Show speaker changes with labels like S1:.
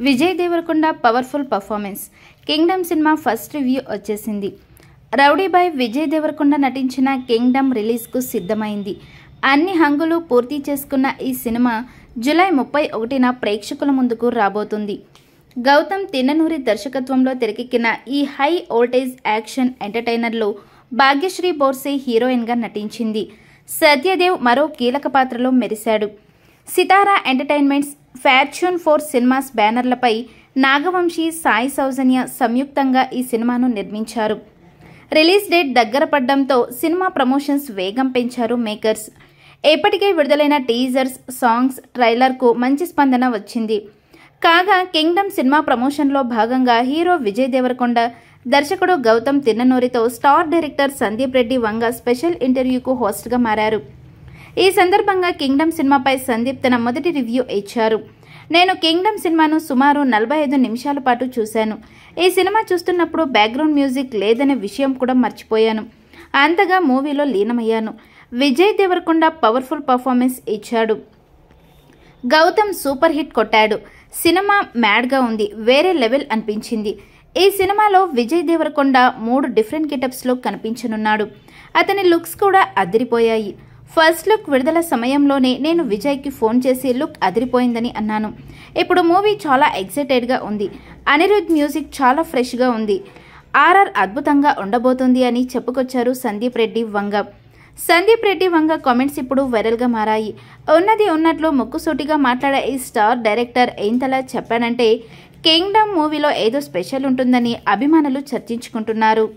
S1: Vijay Deverakonda powerful performance. Kingdom cinema first review వచ్చేసింది. Rowdy boy Vijay Deverakonda నటించిన Kingdom రిలీజ్కు సిద్ధమైంది. అన్ని హంగులు పూర్తి చేసుకున్న ఈ సినిమా జూలై 31న ప్రేక్షకుల ముందుకు రాబోతుంది. గౌతమ్ తిన్ననూరి దర్శకత్వంలో తెరకెక్కిన ఈ హై వోల్టేజ్ యాక్షన్ ఎంటర్టైనర్లో భాగ్యశ్రీ బోర్సే హీరోయిన్గా నటించింది. సత్యదేవ్ మరో కీలక పాత్రలో మెరిశాడు. సితారా ఎంటర్టైన్మెంట్స్, ఫార్చ్యూన్ 4 సినిమాస్ బ్యానర్లపై నాగవంశీ, సాయి సౌజన్య సంయుక్తంగా ఈ సినిమాను నిర్మించారు. రిలీజ్ డేట్ దగ్గర పడడంతో సినిమా ప్రమోషన్స్ వేగం పెంచారు మేకర్స్. ఇప్పటికే విడుదలైన టీజర్స్, సాంగ్స్, ట్రైలర్కు మంచి స్పందన వచ్చింది. కాగా కింగ్డమ్ సినిమా ప్రమోషన్లో భాగంగా హీరో విజయ్ దేవరకొండ, దర్శకుడు Gautam తిన్ననూరితో star director Sandeep Reddy Vanga special ఇంటర్వ్యూకు హోస్ట్గా మారారు. ఈ సందర్భంగా కింగ్డమ్ సినిమాపై సందీప్ తన మొదటి రివ్యూ ఇచ్చారు. నేను కింగ్డమ్ సినిమాను సుమారు 45 నిమిషాల పాటు చూశాను. ఈ సినిమా చూస్తున్నప్పుడు బ్యాక్గ్రౌండ్ మ్యూజిక్ లేదనే విషయం కూడా మర్చిపోయాను. అంతగా మూవీలో లీనమయ్యాను. విజయ్ దేవరకొండ పవర్ఫుల్ పర్ఫార్మెన్స్ ఇచ్చాడు. గౌతమ్ సూపర్ హిట్ కొట్టాడు. సినిమా మ్యాడ్గా ఉంది, వేరే లెవెల్ అనిపించింది. ఈ సినిమాలో విజయ్ దేవరకొండ 3 డిఫరెంట్ గెటప్స్లో కనిపించనున్నాడు. అతని లుక్స్ కూడా అదిరిపోయాయి. ఫస్ట్ లుక్ విడుదల సమయంలోనే నేను విజయ్కి ఫోన్ చేసి లుక్ అదిరిపోయిందని అన్నాను. ఇప్పుడు మూవీ చాలా ఎక్సైటెడ్గా ఉంది. అనిరుద్ మ్యూజిక్ చాలా ఫ్రెష్గా ఉంది. ఆర్ఆర్ అద్భుతంగా ఉండబోతుంది అని చెప్పుకొచ్చారు సందీప్ రెడ్డి వంగ. సందీప్ రెడ్డి వంగ కామెంట్స్ ఇప్పుడు వైరల్గా మారాయి. ఉన్నది ఉన్నట్లు ముక్కుసూటిగా మాట్లాడే ఈ స్టార్ డైరెక్టర్ ఏంతలా చెప్పానంటే కింగ్డమ్ మూవీలో ఏదో స్పెషల్ ఉంటుందని అభిమానులు చర్చించుకుంటున్నారు.